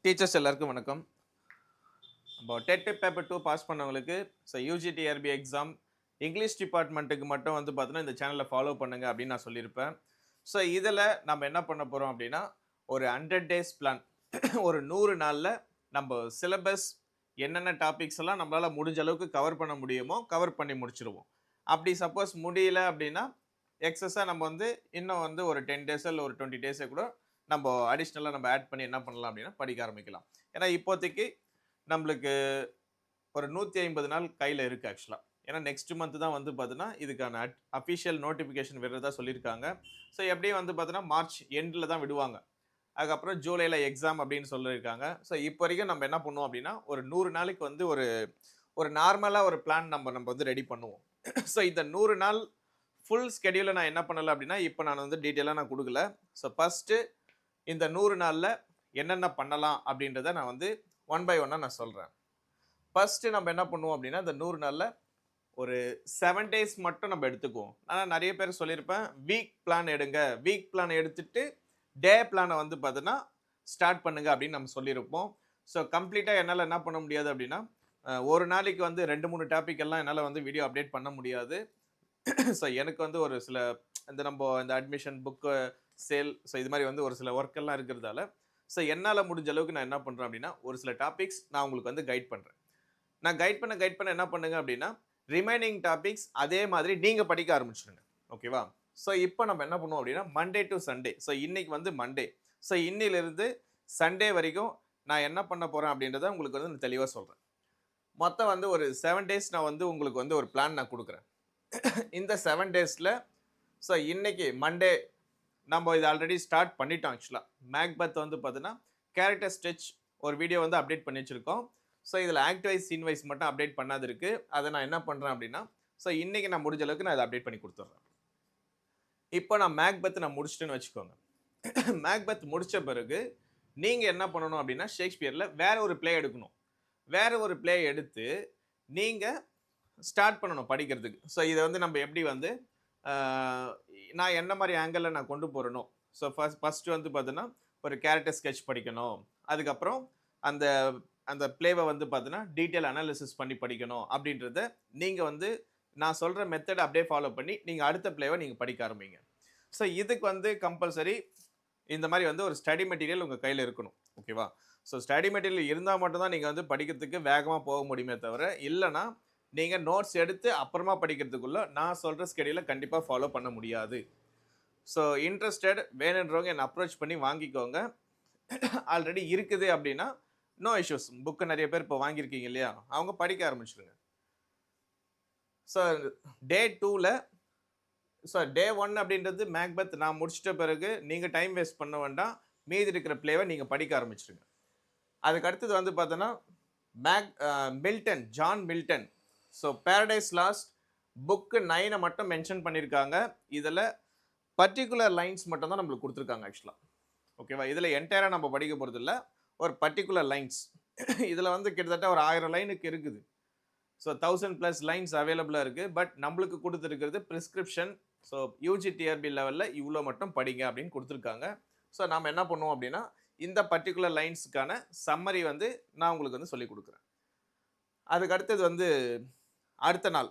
Teachers எல்லாருக்கும் வணக்கம். நம்ம டெட் பேப்பர் 2 பாஸ் பண்ணவங்களுக்கு யூஜிடிஆர்பி எக்ஸாம் இங்கிலீஷ் டிபார்ட்மெண்ட்டுக்கு மட்டும் வந்து பார்த்தீங்கன்னா இந்த சேனலை ஃபாலோ பண்ணுங்க அப்படின்னு நான் சொல்லியிருப்பேன். ஸோ இதில் நம்ம என்ன பண்ண போகிறோம் அப்படின்னா ஒரு 100 டேஸ் பிளான் ஒரு 100 நாளில் நம்ம சிலபஸ் என்னென்ன டாபிக்ஸ் எல்லாம் நம்மளால் முடிஞ்ச அளவுக்கு கவர் பண்ண முடியுமோ கவர் பண்ணி முடிச்சிருவோம். அப்படி சப்போஸ் முடியல அப்படின்னா எக்ஸஸாக நம்ம வந்து இன்னும் வந்து ஒரு 10 டேஸ் இல்லை ஒரு 20 டேஸை கூட நம்ம அடிஷ்னலாக நம்ம ஆட் பண்ணி என்ன பண்ணலாம் அப்படின்னா படிக்க ஆரம்பிக்கலாம். ஏன்னா இப்போதைக்கு நம்மளுக்கு ஒரு 150 நாள் கையில் இருக்குது ஆக்சுவலாக. ஏன்னா நெக்ஸ்ட் மந்த் தான் வந்து பார்த்தீங்கன்னா இதுக்கான அஃபிஷியல் நோட்டிஃபிகேஷன் விடுறதா சொல்லியிருக்காங்க. ஸோ எப்படியும் வந்து பார்த்தீங்கன்னா மார்ச் எண்டில் தான் விடுவாங்க. அதுக்கப்புறம் ஜூலையில் எக்ஸாம் அப்படின்னு சொல்லியிருக்காங்க. ஸோ இப்போ வரைக்கும் நம்ம என்ன பண்ணுவோம் அப்படின்னா ஒரு 100 நாளைக்கு வந்து ஒரு ஒரு நார்மலாக ஒரு பிளான் நம்ம வந்து ரெடி பண்ணுவோம். ஸோ இந்த 100 நாள் ஃபுல் ஸ்கெடியூலை நான் என்ன பண்ணலை அப்படின்னா இப்போ நான் வந்து டீட்டெயிலாக நான் கொடுக்கல. ஸோ ஃபஸ்ட்டு இந்த 100 நாளில் என்னென்ன பண்ணலாம் அப்படின்றத நான் வந்து ஒன் பை ஒன்னாக நான் சொல்கிறேன். ஃபஸ்ட்டு நம்ம என்ன பண்ணுவோம் அப்படின்னா இந்த 100 நாளில் ஒரு 7 டேஸ் மட்டும் நம்ம எடுத்துக்குவோம். ஆனால் நிறைய பேர் சொல்லியிருப்பேன் வீக் பிளான் எடுங்க, வீக் பிளான் எடுத்துட்டு டே பிளானை வந்து பார்த்தீங்கன்னா ஸ்டார்ட் பண்ணுங்க அப்படின்னு நம்ம சொல்லியிருப்போம். ஸோ கம்ப்ளீட்டாக என்னால் என்ன பண்ண முடியாது அப்படின்னா ஒரு நாளைக்கு வந்து 2-3 டாபிக் எல்லாம் என்னால் வந்து வீடியோ அப்டேட் பண்ண முடியாது. ஸோ எனக்கு வந்து ஒரு சில இந்த அட்மிஷன் புக்கு சேல் இது மாதிரி வந்து ஒரு சில ஒர்க் எல்லாம் இருக்கிறதால ஸோ என்னால் முடிஞ்ச அளவுக்கு நான் என்ன பண்ணுறேன் அப்படின்னா ஒரு சில டாபிக்ஸ் நான் உங்களுக்கு வந்து கைட் பண்ணுறேன். நான் கைட் பண்ண என்ன பண்ணுங்க அப்படின்னா ரிமைனிங் டாபிக்ஸ் அதே மாதிரி நீங்கள் படிக்க ஆரம்பிச்சிடுங்க. ஓகேவா? ஸோ இப்போ நம்ம என்ன பண்ணுவோம் அப்படின்னா மண்டே டு சண்டே. ஸோ இன்னைக்கு வந்து மண்டே. ஸோ இன்னிலிருந்து சண்டே வரைக்கும் நான் என்ன பண்ண போகிறேன் அப்படின்றத உங்களுக்கு வந்து நான் தெளிவாக சொல்கிறேன். மொத்தம் வந்து ஒரு 7 டேஸ் நான் வந்து உங்களுக்கு வந்து ஒரு பிளான் நான் கொடுக்குறேன். இந்த 7 டேஸில் ஸோ இன்னைக்கு மண்டே நம்ம இது ஆல்ரெடி ஸ்டார்ட் பண்ணிட்டோம். ஆக்சுவலாக மேக்பத் வந்து பார்த்தீங்கன்னா கேரக்டர் ஸ்டெச் ஒரு வீடியோ வந்து அப்டேட் பண்ணி வச்சுருக்கோம். ஸோ இதில் ஆக்ட் வைஸ் சீன் வைஸ் மட்டும் அப்டேட் பண்ணாது இருக்குது. அதை நான் என்ன பண்ணுறேன் அப்படின்னா ஸோ இன்றைக்கி நான் முடிஞ்ச அளவுக்கு நான் இதை அப்டேட் பண்ணி கொடுத்துட்றேன். இப்போ நான் மேக்பத் நான் முடிச்சிட்டேன்னு வச்சுக்கோங்க. மேக்பத் முடித்த பிறகு நீங்கள் என்ன பண்ணணும் அப்படின்னா ஷேக்ஸ்பியரில் வேற ஒரு பிளே எடுக்கணும். வேற ஒரு பிளே எடுத்து நீங்கள் ஸ்டார்ட் பண்ணணும் படிக்கிறதுக்கு. ஸோ இதை வந்து நம்ம எப்படி வந்து நான் என்ன மாதிரி ஆங்கிளில் நான் கொண்டு போகிறனோ ஸோ ஃபஸ்ட்டு வந்து பார்த்தீங்கன்னா ஒரு கேரக்டர் ஸ்கெட்ச் படிக்கணும். அதுக்கப்புறம் அந்த அந்த பிளேவை வந்து பார்த்தீங்கன்னா டீட்டெயில் அனாலிசிஸ் பண்ணி படிக்கணும் அப்படின்றத நீங்கள் வந்து நான் சொல்கிற மெத்தடை அப்படியே ஃபாலோ பண்ணி நீங்கள் அடுத்த பிளேவை நீங்கள் படிக்க ஆரம்பிங்க. ஸோ இதுக்கு வந்து கம்பல்சரி இந்த மாதிரி வந்து ஒரு ஸ்டடி மெட்டீரியல் உங்கள் கையில் இருக்கணும். ஓகேவா? ஸோ ஸ்டடி மெட்டீரியல் இருந்தால் மட்டும்தான் நீங்கள் வந்து படிக்கிறதுக்கு வேகமாக போக முடியுமே தவிர இல்லைனா நீங்கள் நோட்ஸ் எடுத்து அப்புறமா படிக்கிறதுக்குள்ளே நான் சொல்கிற ஸ்கெடியூலை கண்டிப்பாக ஃபாலோ பண்ண முடியாது. ஸோ இன்ட்ரெஸ்டட் வேணுன்றவங்க என்னை அப்ரோச் பண்ணி வாங்கிக்கோங்க. ஆல்ரெடி இருக்குது அப்படின்னா நோ இஷ்யூஸ். புக்கு நிறைய பேர் இப்போ வாங்கியிருக்கீங்க இல்லையா, அவங்க படிக்க ஆரம்பிச்சிடுங்க. ஸோ டே 2ல் டே 1 அப்படின்றது மேக்பத் நான் முடிச்சிட்ட பிறகு நீங்கள் டைம் வேஸ்ட் பண்ண வேண்டாம். மீதி இருக்கிற பிளேவை நீங்கள் படிக்க ஆரம்பிச்சிடுங்க. அதுக்கு அடுத்தது வந்து பார்த்தோன்னா Milton, John Milton. So paradise last book 9 மட்டும் மென்ஷன் பண்ணியிருக்காங்க. இதில் பர்டிகுலர் லைன்ஸ் மட்டும் தான் நம்மளுக்கு கொடுத்துருக்காங்க ஆக்சுவலாக. ஓகேவா? இதில் என்டையராக நம்ம படிக்க போகிறது இல்லை, ஒரு பர்டிகுலர் லைன்ஸ். இதில் வந்து கிட்டத்தட்ட ஒரு 1000 லைனுக்கு இருக்குது. ஸோ 1000+ லைன்ஸ் அவைலபிளாக இருக்குது. பட் நம்மளுக்கு கொடுத்துருக்கிறது ப்ரிஸ்கிரிப்ஷன். ஸோ யூஜிடிஆர்பி லெவலில் இவ்வளோ மட்டும் படிங்க அப்படின்னு கொடுத்துருக்காங்க. ஸோ நாம் என்ன பண்ணுவோம் அப்படின்னா இந்த பர்டிகுலர் லைன்ஸுக்கான சம்மரி வந்து நான் உங்களுக்கு வந்து சொல்லிக் கொடுக்குறேன். அதுக்கு அடுத்தது வந்து அடுத்த நாள்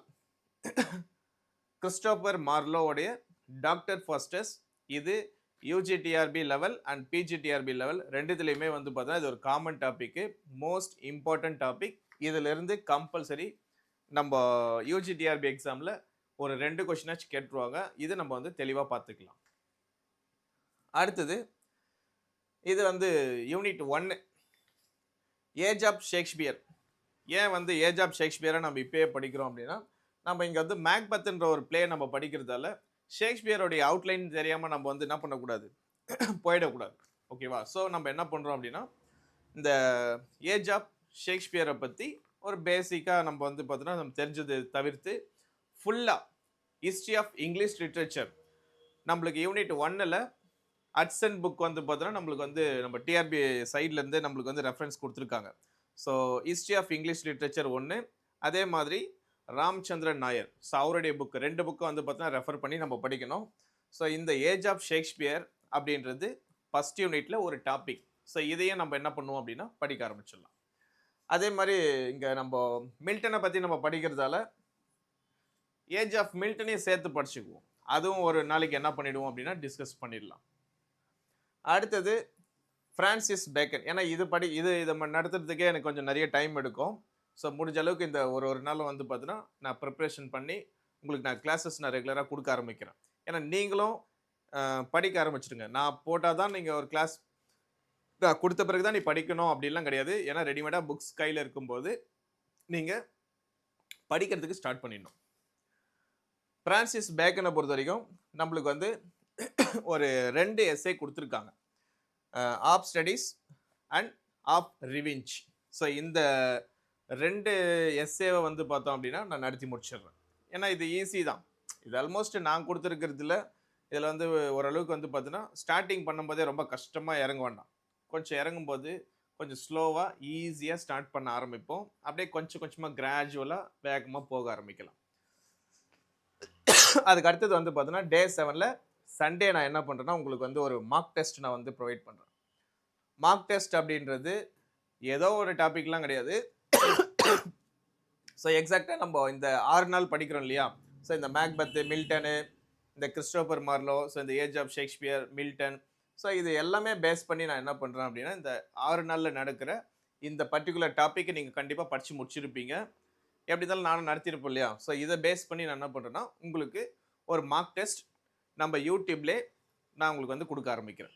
கிறிஸ்டோபர் மார்லோவுடைய டாக்டர் ஃபாஸ்டஸ். இது UGTRB level and PGTRB level ரெண்டுத்துலேயுமே வந்து பார்த்தீங்கன்னா இது ஒரு common topic, most important topic. இதிலிருந்து கம்பல்சரி நம்ம யூஜிடிஆர்பி எக்ஸாமில் ஒரு 2 கொஸ்டினாச்சும் கேட்டுருவாங்க. இது நம்ம வந்து தெளிவாக பார்த்துக்கலாம். அடுத்தது இது வந்து யூனிட் 1 ஏஜ் ஆஃப் ஷேக்ஸ்பியர். ஏன் வந்து ஏஜ் ஆஃப் ஷேக்ஸ்பியரை நம்ம இப்போயே படிக்கிறோம் அப்படின்னா நம்ம இங்கே வந்து மேக்பத்ன்ற ஒரு பிளே நம்ம படிக்கிறதால ஷேக்ஸ்பியருடைய அவுட்லைன் தெரியாமல் நம்ம வந்து என்ன பண்ணக்கூடாது, போயிடக்கூடாது. ஓகேவா? ஸோ நம்ம என்ன பண்ணுறோம் அப்படின்னா இந்த ஏஜ் ஆஃப் ஷேக்ஸ்பியரை பற்றி ஒரு பேசிக்காக நம்ம வந்து பார்த்தோன்னா நம்ம தெரிஞ்சது தவிர்த்து ஃபுல்லாக ஹிஸ்ட்ரி ஆஃப் இங்கிலீஷ் லிட்ரேச்சர் நம்மளுக்கு யூனிட் 1ல் அட்சன் புக் வந்து பார்த்தோன்னா நம்மளுக்கு வந்து நம்ம டிஆர்பி சைட்லேருந்து நம்மளுக்கு வந்து ரெஃபரன்ஸ் கொடுத்துருக்காங்க. So history of English literature 1, அதே மாதிரி ராம்சந்திரன் நாயர். ஸோ அவருடைய புக்கு 2 புக்கு வந்து பார்த்தோன்னா ரெஃபர் பண்ணி நம்ம படிக்கணும். ஸோ இந்த ஏஜ் ஆஃப் ஷேக்ஸ்பியர் அப்படின்றது ஃபஸ்ட் யூனிட்டில் ஒரு டாபிக். ஸோ இதையும் நம்ம என்ன பண்ணுவோம் அப்படின்னா படிக்க ஆரம்பிச்சிடலாம். அதே மாதிரி இங்கே நம்ம மில்டனை பற்றி நம்ம படிக்கிறதால ஏஜ் ஆஃப் மில்டனையும் சேர்த்து படிச்சுக்குவோம். அதுவும் ஒரு நாளைக்கு என்ன பண்ணிடுவோம் அப்படின்னா டிஸ்கஸ் பண்ணிடலாம். அடுத்தது ஃப்ரான்சிஸ் பேக்கன். ஏன்னா இது இதை நடத்துறதுக்கே எனக்கு கொஞ்சம் நிறைய டைம் எடுக்கும். ஸோ முடிஞ்ச அளவுக்கு இந்த ஒரு நாள் வந்து பார்த்தீங்கன்னா நான் ப்ரிப்ரேஷன் பண்ணி உங்களுக்கு நான் கிளாஸஸ் நான் ரெகுலராக கொடுக்க ஆரம்பிக்கிறேன். ஏன்னா நீங்களும் படிக்க ஆரம்பிச்சிடுங்க. நான் போட்டால் தான் நீங்கள் ஒரு கிளாஸ் கொடுத்த பிறகு தான் நீ படிக்கணும் அப்படிலாம் கிடையாது. ஏன்னா ரெடிமேடாக புக்ஸ் கையில் இருக்கும்போது நீங்கள் படிக்கிறதுக்கு ஸ்டார்ட் பண்ணிடணும். ஃப்ரான்சிஸ் பேக்கனை பொறுத்த வரைக்கும் நம்மளுக்கு வந்து ஒரு 2 எஸ்ஸே கொடுத்துருக்காங்க. Of studies and of revenge. So இந்த 2 எஸ்ஸேவை வந்து பார்த்தோம் அப்படின்னா நான் நடத்தி முடிச்சிடுறேன். ஏன்னா இது ஈஸி தான். இது ஆல்மோஸ்ட் நான் கொடுத்துருக்கிறதுல இதில் வந்து ஓரளவுக்கு வந்து பார்த்தீங்கன்னா ஸ்டார்டிங் பண்ணும்போதே ரொம்ப கஷ்டமாக இறங்க வேண்டாம். கொஞ்சம் இறங்கும்போது கொஞ்சம் ஸ்லோவாக ஈஸியாக ஸ்டார்ட் பண்ண ஆரம்பிப்போம். அப்படியே கொஞ்சம் கொஞ்சமாக கிராஜுவலாக வேகமாக போக ஆரம்பிக்கலாம். அதுக்கு அடுத்தது வந்து பார்த்தீங்கன்னா டே 7ல் சண்டே நான் என்ன பண்ணுறேன்னா உங்களுக்கு வந்து ஒரு மார்க் டெஸ்ட் நான் வந்து ப்ரொவைட் பண்ணுறேன். மார்க் டெஸ்ட் அப்படின்றது ஏதோ ஒரு டாபிக்லாம் கிடையாது. ஸோ எக்ஸாக்டாக நம்ம இந்த 6 நாள் படிக்கிறோம் இல்லையா? ஸோ இந்த மேக்பெத்து, மில்டனு, இந்த கிறிஸ்டோபர் மார்லோ, ஸோ இந்த age of Shakespeare, Milton, so இது எல்லாமே பேஸ் பண்ணி நான் என்ன பண்ணுறேன் அப்படின்னா இந்த 6 நாளில் நடக்கிற இந்த பர்டிகுலர் டாப்பிக்கை நீங்கள் கண்டிப்பாக படித்து முடிச்சிருப்பீங்க. எப்படி இருந்தாலும் நானும் நடத்தியிருப்போம் இல்லையா? ஸோ இதை பேஸ் பண்ணி நான் என்ன பண்ணுறேன்னா உங்களுக்கு ஒரு மார்க் டெஸ்ட் நம்ம யூடியூப்லே நான் உங்களுக்கு வந்து கொடுக்க ஆரம்பிக்கிறேன்.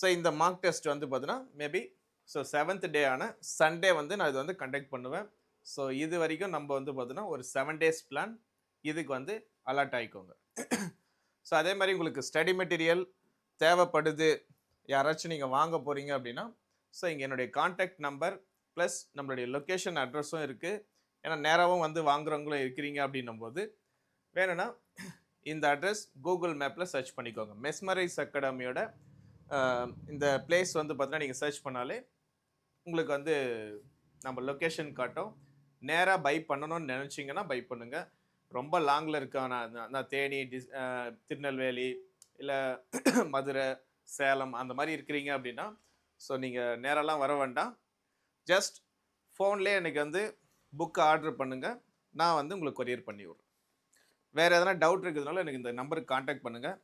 ஸோ இந்த மார்க் டெஸ்ட் வந்து பார்த்தீங்கன்னா மேபி ஸோ 7th டே ஆன சண்டே வந்து நான் இது வந்து கண்டக்ட் பண்ணுவேன். ஸோ இது வரைக்கும் நம்ம வந்து பார்த்தீங்கன்னா ஒரு 7 days பிளான் இதுக்கு வந்து அலர்ட் ஆகிக்கோங்க. ஸோ அதே மாதிரி உங்களுக்கு ஸ்டடி மெட்டீரியல் தேவைப்படுது, யாராச்சும் நீங்கள் வாங்க போகிறீங்க அப்படின்னா ஸோ இங்கே என்னுடைய கான்டாக்ட் நம்பர் ப்ளஸ் நம்மளுடைய லொக்கேஷன் அட்ரஸும் இருக்குது. ஏன்னா நேராகவும் வந்து வாங்குறவங்களும் இருக்கிறீங்க அப்படின்னும் போது வேணும்னா இந்த அட்ரஸ் கூகுள் மேப்பில் சர்ச் பண்ணிக்கோங்க. மெஸ்மரைஸ் அகாடமியோட இந்த பிளேஸ் வந்து பார்த்தீங்கன்னா நீங்கள் சர்ச் பண்ணாலே உங்களுக்கு வந்து நம்ம லொக்கேஷன் காட்டும். நேராக பை பண்ணணும்னு நினச்சிங்கன்னா பை பண்ணுங்கள். ரொம்ப லாங்கில் இருக்க நான் தேனி, திருநெல்வேலி, இல்லை மதுரை, சேலம் அந்த மாதிரி இருக்கிறீங்க அப்படின்னா ஸோ நீங்கள் நேரெல்லாம் வர வேண்டாம். ஜஸ்ட் ஃபோன்லேயே எனக்கு வந்து புக்கை ஆர்டர் பண்ணுங்கள். நான் வந்து உங்களுக்கு கொரியர் பண்ணி விட்றேன். வேறு எதனா டவுட் இருக்கிறதுனால எனக்கு இந்த நம்பருக்கு கான்டாக்ட் பண்ணுங்கள்.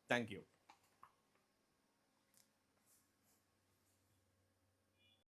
தேங்க்யூ.